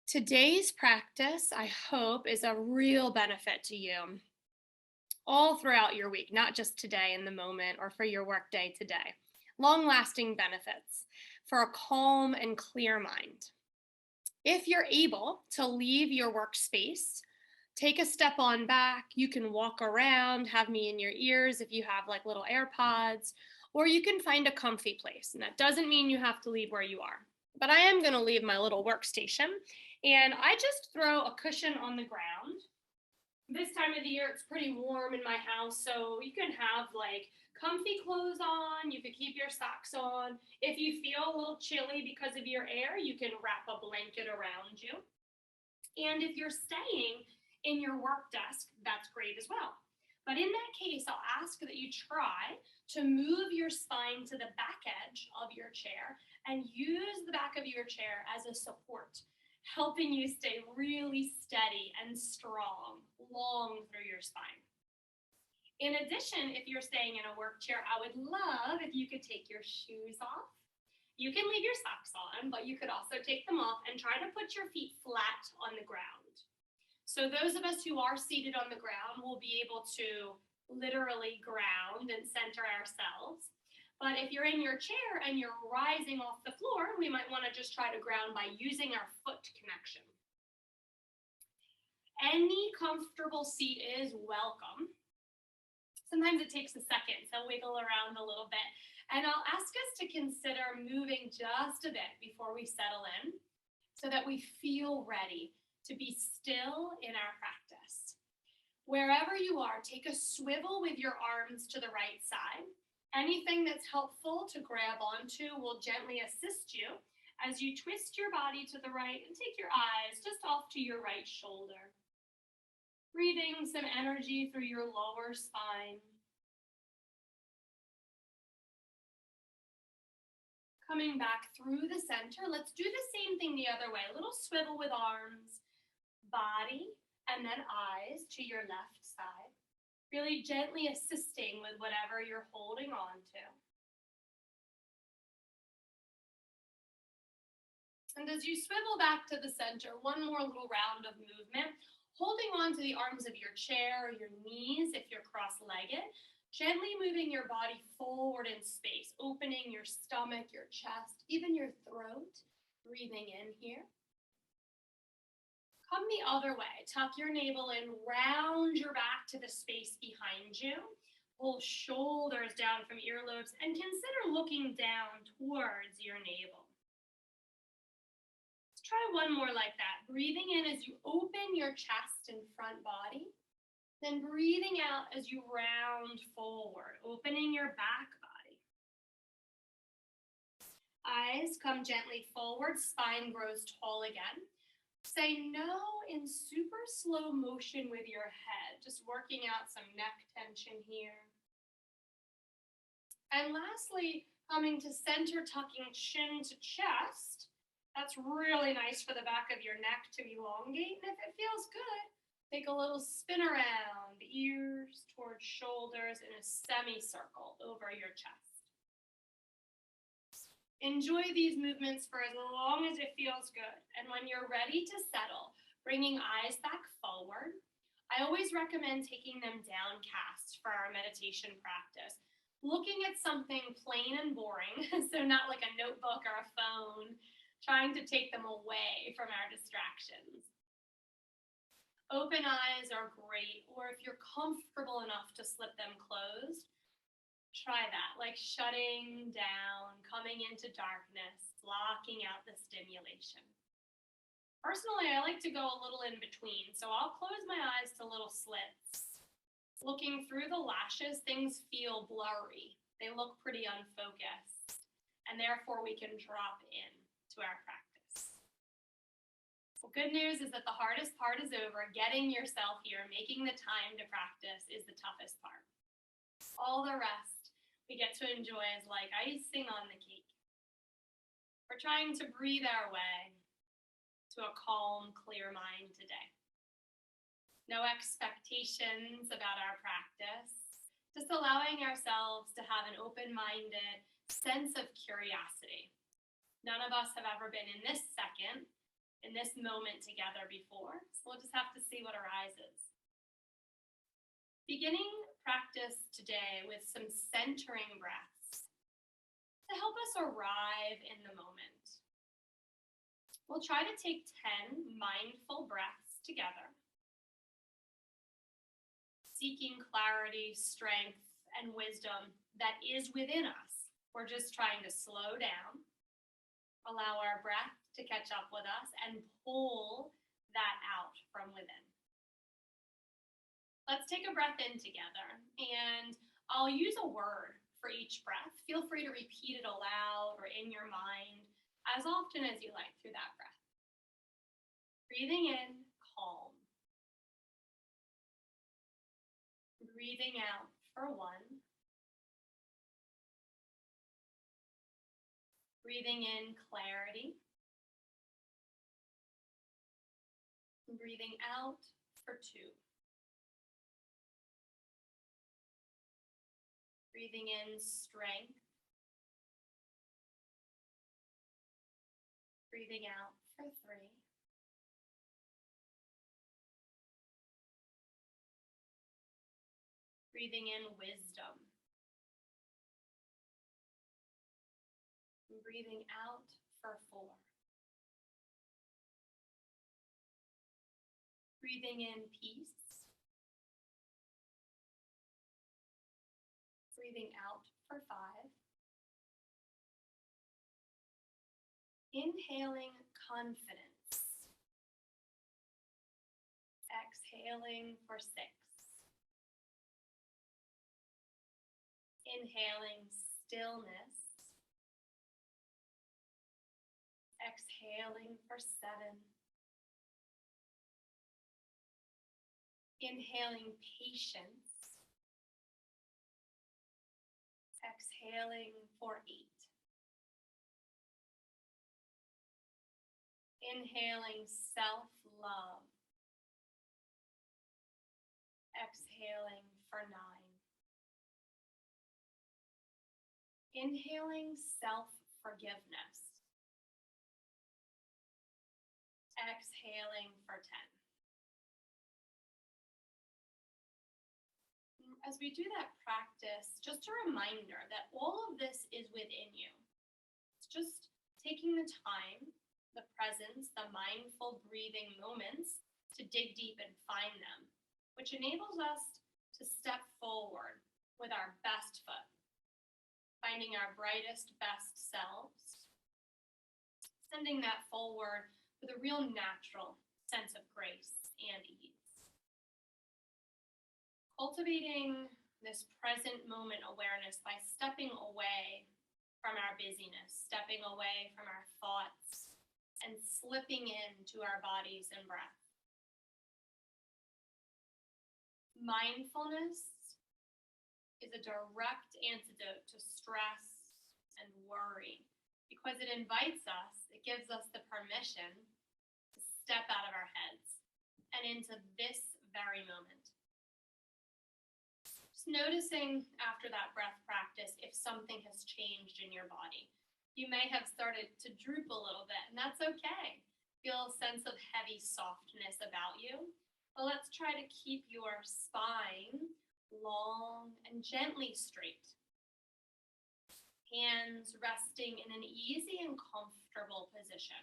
Today's practice, I hope, is a real benefit to you all throughout your week, not just today in the moment or for your workday today. Long lasting benefits for a calm and clear mind. If you're able to leave your workspace, take a step on back. You can walk around, have me in your ears if you have like little AirPods, or you can find a comfy place. And that doesn't mean you have to leave where you are. But I am going to leave my little workstation and I just throw a cushion on the ground. This time of the year, it's pretty warm in my house, so you can have like comfy clothes on. You could keep your socks on. If you feel a little chilly because of your air, you can wrap a blanket around you. And if you're staying in your work desk, that's great as well. But in that case, I'll ask that you try to move your spine to the back edge of your chair and use the back of your chair as a support, helping you stay really steady and strong long through your spine. In addition, if you're staying in a work chair, I would love if you could take your shoes off. You can leave your socks on, but you could also take them off and try to put your feet flat on the ground. So those of us who are seated on the ground will be able to literally ground and center ourselves. But if you're in your chair and you're rising off the floor, we might want to just try to ground by using our foot connection. Any comfortable seat is welcome. Sometimes it takes a second, so wiggle around a little bit. And I'll ask us to consider moving just a bit before we settle in so that we feel ready to be still in our practice. Wherever you are, take a swivel with your arms to the right side. Anything that's helpful to grab onto will gently assist you as you twist your body to the right and take your eyes just off to your right shoulder. Breathing some energy through your lower spine. Coming back through the center, let's do the same thing the other way. A little swivel with arms, body, and then eyes to your left side. Really gently assisting with whatever you're holding on to. And as you swivel back to the center, one more little round of movement, holding on to the arms of your chair or your knees if you're cross-legged, gently moving your body forward in space, opening your stomach, your chest, even your throat, breathing in here. Come the other way. Tuck your navel in, round your back to the space behind you. Pull shoulders down from earlobes and consider looking down towards your navel. Let's try one more like that. Breathing in as you open your chest and front body. Then breathing out as you round forward, opening your back body. Eyes come gently forward, spine grows tall again. Say no in super slow motion with your head, just working out some neck tension here. And lastly, coming to center, tucking chin to chest. That's really nice for the back of your neck to elongate. And if it feels good, take a little spin around, ears towards shoulders in a semicircle over your chest. Enjoy these movements for as long as it feels good. And when you're ready to settle, bringing eyes back forward, I always recommend taking them downcast for our meditation practice. Looking at something plain and boring, so not like a notebook or a phone, trying to take them away from our distractions. Open eyes are great, or if you're comfortable enough to slip them closed, try that, like shutting down, coming into darkness, blocking out the stimulation. Personally, I like to go a little in between, so I'll close my eyes to little slits. Looking through the lashes, things feel blurry. They look pretty unfocused, and therefore we can drop in to our practice. Well, good news is that the hardest part is over. Getting yourself here, making the time to practice is the toughest part. All the rest we get to enjoy is like icing on the cake. We're trying to breathe our way to a calm, clear mind today. No expectations about our practice, just allowing ourselves to have an open-minded sense of curiosity. None of us have ever been in this second in this moment together before, so we'll just have to see what arises. Beginning practice today with some centering breaths to help us arrive in the moment. We'll try to take 10 mindful breaths together, seeking clarity, strength, and wisdom that is within us. We're just trying to slow down, allow our breath to catch up with us, and pull that out from within. Let's take a breath in together, and I'll use a word for each breath. Feel free to repeat it aloud or in your mind as often as you like through that breath. Breathing in, calm. Breathing out for 1. Breathing in, clarity. Breathing out for 2. Breathing in, strength. Breathing out for 3. Breathing in, wisdom. Breathing out for 4. Breathing in, peace. Breathing out for 5. Inhaling, confidence. Exhaling for 6. Inhaling, stillness. Exhaling for 7. Inhaling, patience. Exhaling for 8. Inhaling, self-love. Exhaling for 9. Inhaling, self-forgiveness. Exhaling for 10. As we do that practice, just a reminder that all of this is within you. It's just taking the time, the presence, the mindful breathing moments to dig deep and find them, which enables us to step forward with our best foot, finding our brightest, best selves, sending that forward with a real natural sense of grace and ease. Cultivating this present moment awareness by stepping away from our busyness, stepping away from our thoughts, and slipping into our bodies and breath. Mindfulness is a direct antidote to stress and worry because it invites us, it gives us the permission to step out of our heads and into this very moment. Just noticing after that breath practice if something has changed in your body. You may have started to droop a little bit, and that's okay. Feel a sense of heavy softness about you. But let's try to keep your spine long and gently straight. Hands resting in an easy and comfortable position.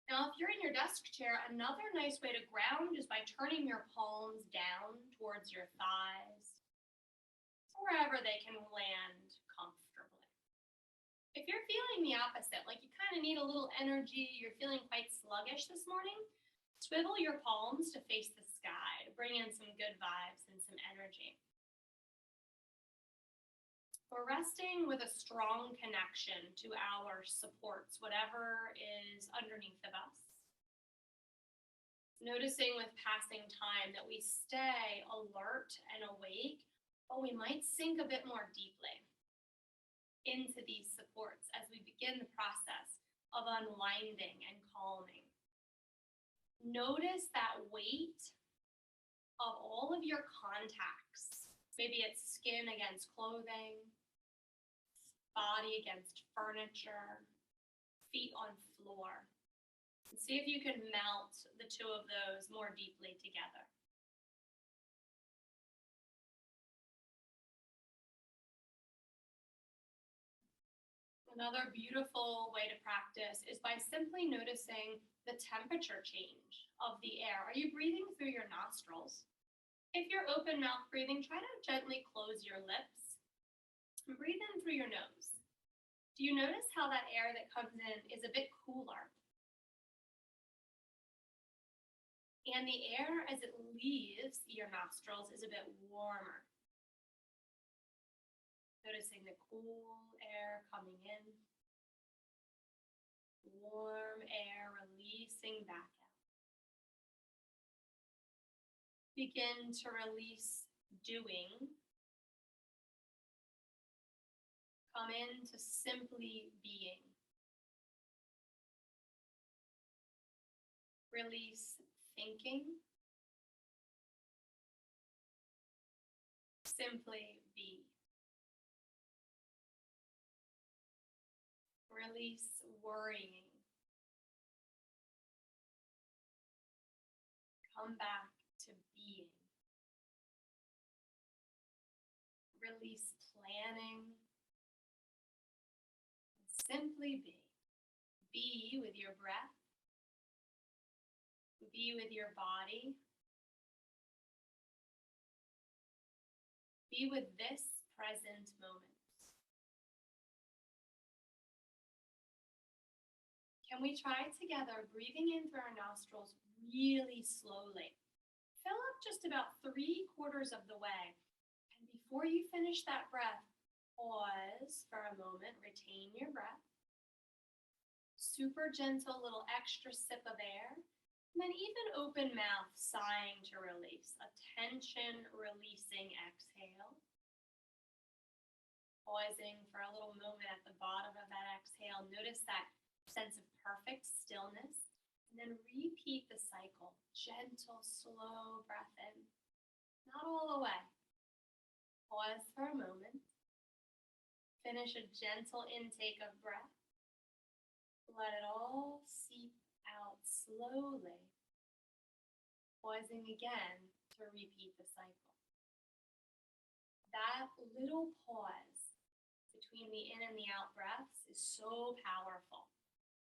Now, if you're in your desk chair, another nice way to ground is by turning your palms down towards your thighs, wherever they can land comfortably. If you're feeling the opposite, like you kind of need a little energy, you're feeling quite sluggish this morning, swivel your palms to face the sky to bring in some good vibes and some energy. We're resting with a strong connection to our supports, whatever is underneath of us. Noticing with passing time that we stay alert and awake, but we might sink a bit more deeply into these supports as we begin the process of unwinding and calming. Notice that weight of all of your contacts. Maybe it's skin against clothing, body against furniture, feet on floor. See if you can melt the two of those more deeply together. Another beautiful way to practice is by simply noticing the temperature change of the air. Are you breathing through your nostrils? If you're open mouth breathing, try to gently close your lips and breathe in through your nose. Do you notice how that air that comes in is a bit cooler? And the air as it leaves your nostrils is a bit warmer. Noticing the cool air coming in, warm air releasing back out. Begin to release doing. Come into simply being. Release thinking. Simply be. Release worrying. Come back to being. Release planning. Simply be. Be with your breath. Be with your body. Be with this present moment. Can we try together breathing in through our nostrils really slowly? Fill up just about 3/4 of the way. And before you finish that breath, pause for a moment, retain your breath. Super gentle little extra sip of air. And then even open mouth, sighing to release. A tension releasing exhale. Pausing for a little moment at the bottom of that exhale. Notice that sense of perfect stillness, and then repeat the cycle. Gentle, slow breath in, not all the way. Pause for a moment. Finish a gentle intake of breath. Let it all seep out slowly. Pausing again to repeat the cycle. That little pause between the in and the out breaths is so powerful.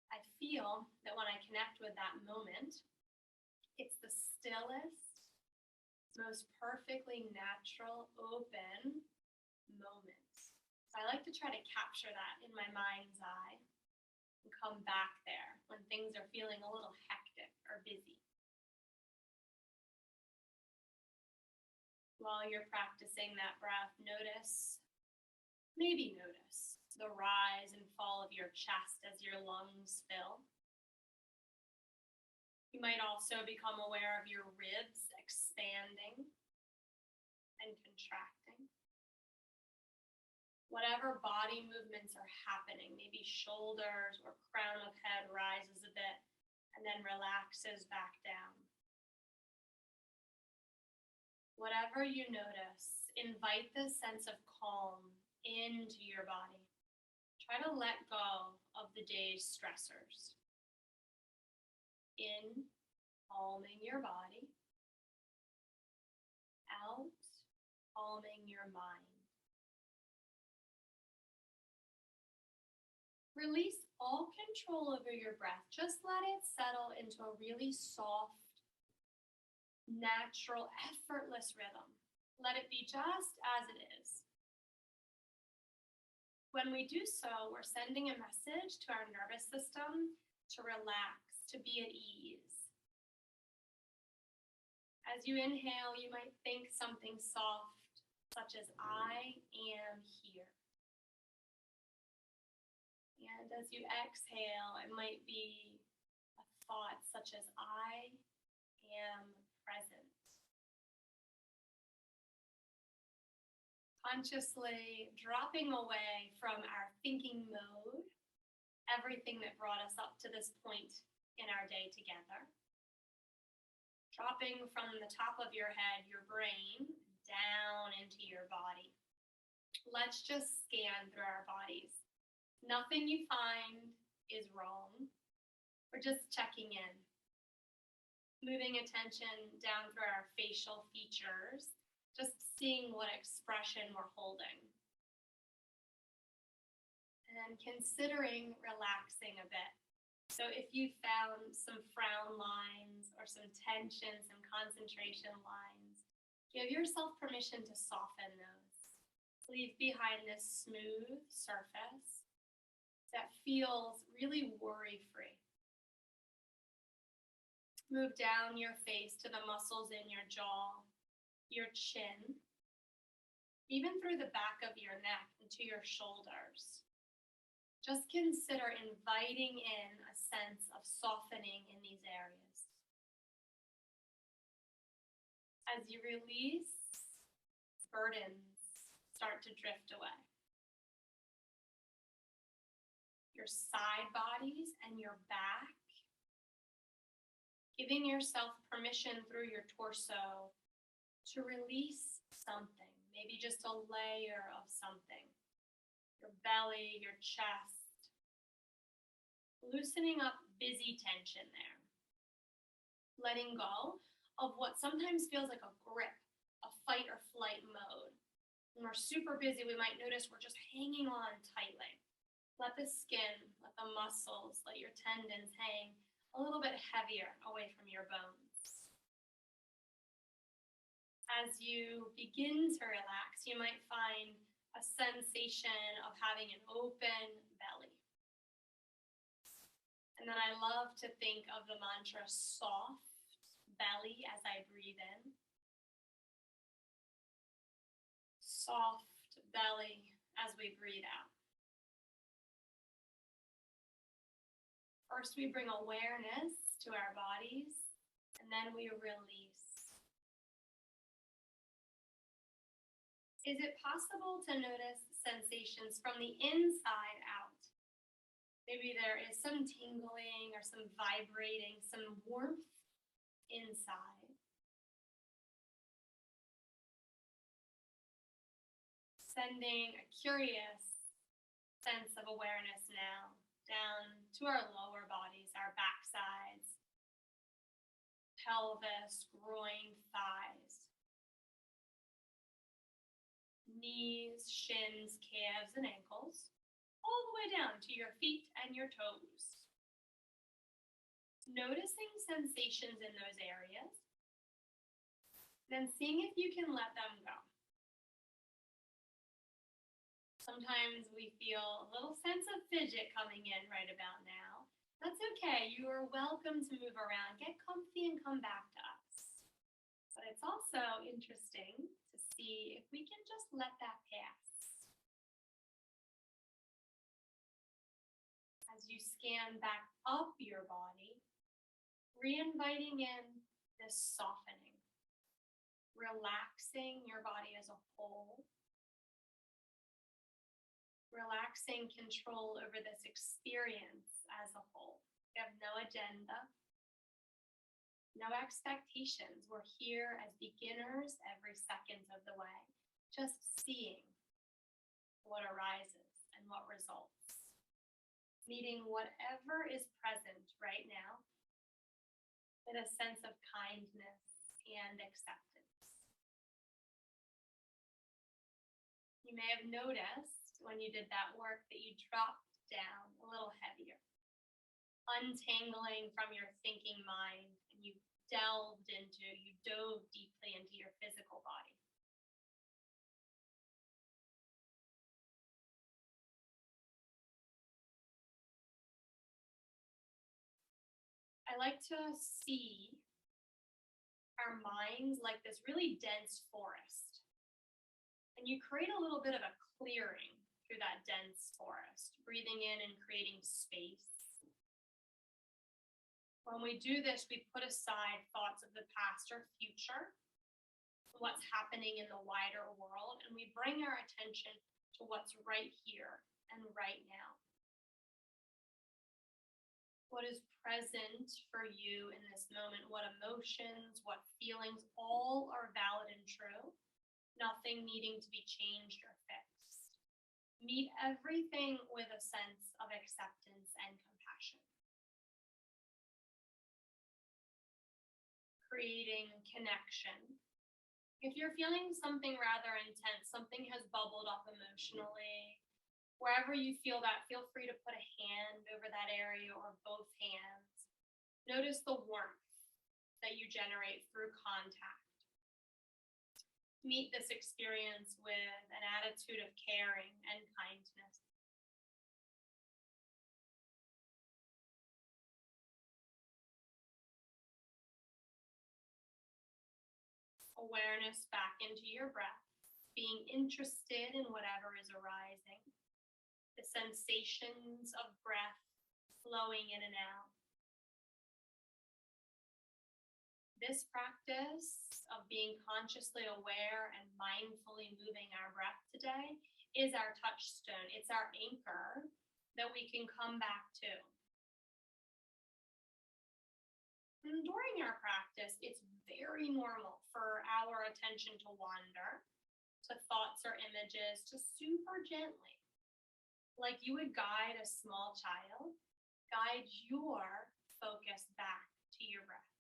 I feel that when I connect with that moment, it's the stillest, most perfectly natural, open moment. So I like to try to capture that in my mind's eye and come back there when things are feeling a little hectic or busy. While you're practicing that breath, maybe notice the rise and fall of your chest as your lungs fill. You might also become aware of your ribs expanding and contracting. Whatever body movements are happening, maybe shoulders or crown of head rises a bit and then relaxes back down. Whatever you notice, invite this sense of calm into your body. Try to let go of the day's stressors. In, calming your body. Out, calming your mind. Release all control over your breath. Just let it settle into a really soft, natural, effortless rhythm. Let it be just as it is. When we do so, we're sending a message to our nervous system to relax, to be at ease. As you inhale, you might think something soft, such as I am here. And as you exhale, it might be a thought such as I am present. Consciously dropping away from our thinking mode, everything that brought us up to this point in our day together. Dropping from the top of your head, your brain, down into your body. Let's just scan through our bodies. Nothing you find is wrong. We're just checking in, moving attention down through our facial features, just seeing what expression we're holding. And considering relaxing a bit. So if you found some frown lines or some tension, some concentration lines, give yourself permission to soften those. Leave behind this smooth surface that feels really worry-free. Move down your face to the muscles in your jaw, your chin, even through the back of your neck and to your shoulders. Just consider inviting in a sense of softening in these areas. As you release, burdens start to drift away. Your side bodies and your back, giving yourself permission through your torso to release something, maybe just a layer of something. Your belly, your chest, loosening up busy tension there. Letting go of what sometimes feels like a grip, a fight or flight mode. When we're super busy, we might notice we're just hanging on tightly. Let the skin, let the muscles, let your tendons hang a little bit heavier away from your bones. As you begin to relax, you might find a sensation of having an open belly. And then I love to think of the mantra soft belly as I breathe in. Soft belly as we breathe out. First, we bring awareness to our bodies, and then we release. Is it possible to notice sensations from the inside out? Maybe there is some tingling or some vibrating, some warmth inside. Sending a curious sense of awareness now down to our lower bodies, our backsides, pelvis, groin, thighs. Knees, shins, calves, and ankles, all the way down to your feet and your toes. Noticing sensations in those areas, then seeing if you can let them go. Sometimes we feel a little sense of fidget coming in right about now. That's okay. You are welcome to move around, get comfy, and come back to us. But it's also interesting to see if we can just let that pass. As you scan back up your body, re-inviting in this softening, relaxing your body as a whole, relaxing control over this experience as a whole. We have no agenda. No expectations. We're here as beginners every second of the way, just seeing what arises and what results. Meeting whatever is present right now with a sense of kindness and acceptance. You may have noticed when you did that work that you dropped down a little heavier, untangling from your thinking mind, and you dove deeply into your physical body. I like to see our minds like this really dense forest. And you create a little bit of a clearing through that dense forest, breathing in and creating space. When we do this, we put aside thoughts of the past or future, what's happening in the wider world, and we bring our attention to what's right here and right now. What is present for you in this moment? What emotions, what feelings, all are valid and true. Nothing needing to be changed or fixed. Meet everything with a sense of acceptance and compassion. creating connection. If you're feeling something rather intense, something has bubbled up emotionally, wherever you feel that, feel free to put a hand over that area or both hands. Notice the warmth that you generate through contact. Meet this experience with an attitude of caring and kindness. Awareness back into your breath, being interested in whatever is arising, the sensations of breath flowing in and out. This practice of being consciously aware and mindfully moving our breath today is our touchstone. It's our anchor that we can come back to. And during our practice, it's very normal for our attention to wander to thoughts or images, just super gently. Like you would guide a small child, guide your focus back to your breath,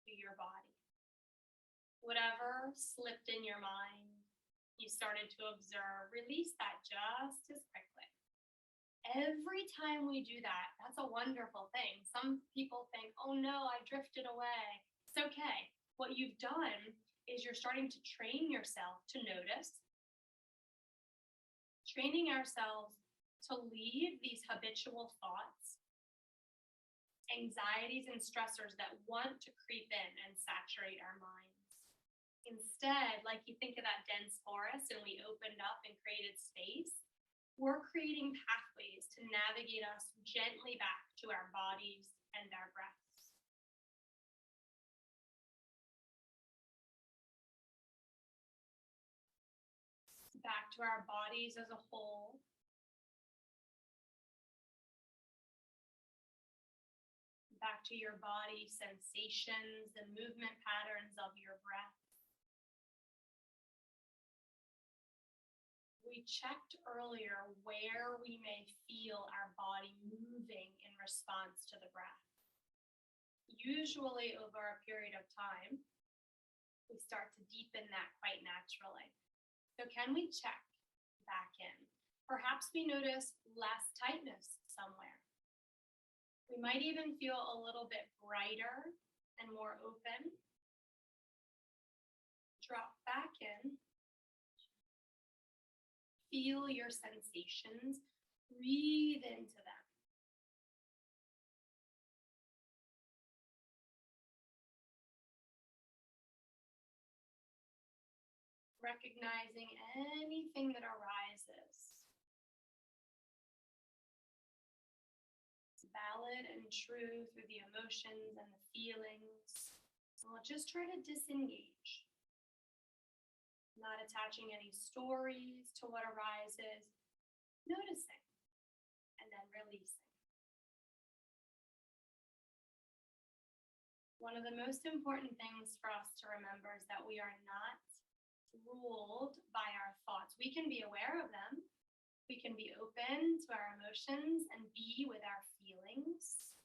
to your body. Whatever slipped in your mind, you started to observe, release that just as quickly. Every time we do that, that's a wonderful thing. Some people think, oh no, I drifted away. It's okay. What you've done is you're starting to train yourself to notice, training ourselves to leave these habitual thoughts, anxieties and stressors that want to creep in and saturate our minds. Instead, like you think of that dense forest and we opened up and created space, we're creating pathways to navigate us gently back to our bodies and our breaths. Back to our bodies as a whole. Back to your body sensations and movement patterns of your breath. We checked earlier where we may feel our body moving in response to the breath. Usually over a period of time, we start to deepen that quite naturally. So can we check back in? Perhaps we notice less tightness somewhere. We might even feel a little bit brighter and more open. Drop back in. Feel your sensations. Breathe into them. Recognizing anything that arises. It's valid and true through the emotions and the feelings. And we'll just try to disengage. Not attaching any stories to what arises, noticing, and then releasing. One of the most important things for us to remember is that we are not ruled by our thoughts. We can be aware of them. We can be open to our emotions and be with our feelings.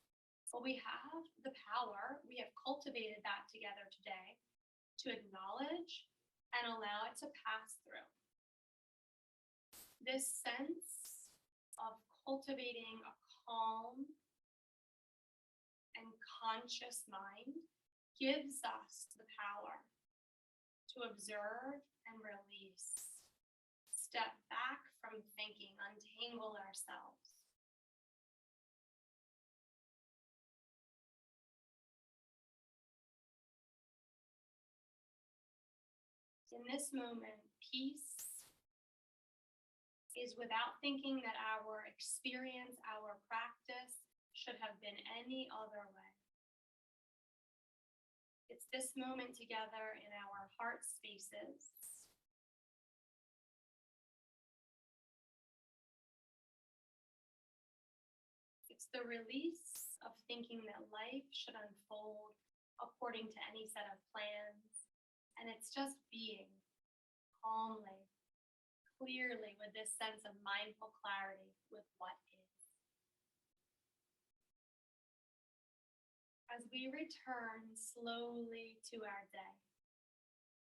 But we have the power, we have cultivated that together today, to acknowledge and allow it to pass through. This sense of cultivating a calm and conscious mind gives us the power to observe and release. Step back from thinking, untangle ourselves. In this moment, peace is without thinking that our experience, our practice should have been any other way. It's this moment together in our heart spaces. It's the release of thinking that life should unfold according to any set of plans. And it's just being calmly, clearly, with this sense of mindful clarity with what is. As we return slowly to our day,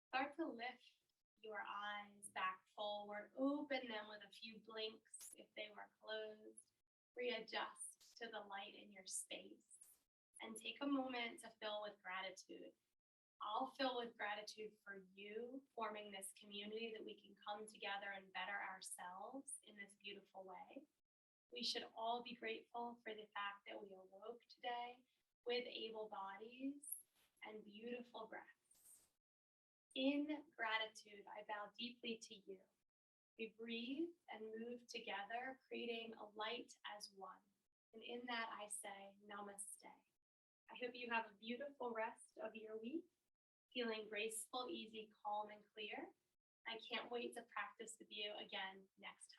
start to lift your eyes back forward, open them with a few blinks if they were closed, readjust to the light in your space, and take a moment to fill with gratitude. I'll fill with gratitude for you forming this community that we can come together and better ourselves in this beautiful way. We should all be grateful for the fact that we awoke today with able bodies and beautiful breaths. In gratitude, I bow deeply to you. We breathe and move together, creating a light as one. And in that, I say, Namaste. I hope you have a beautiful rest of your week, feeling graceful, easy, calm, and clear. I can't wait to practice with you again next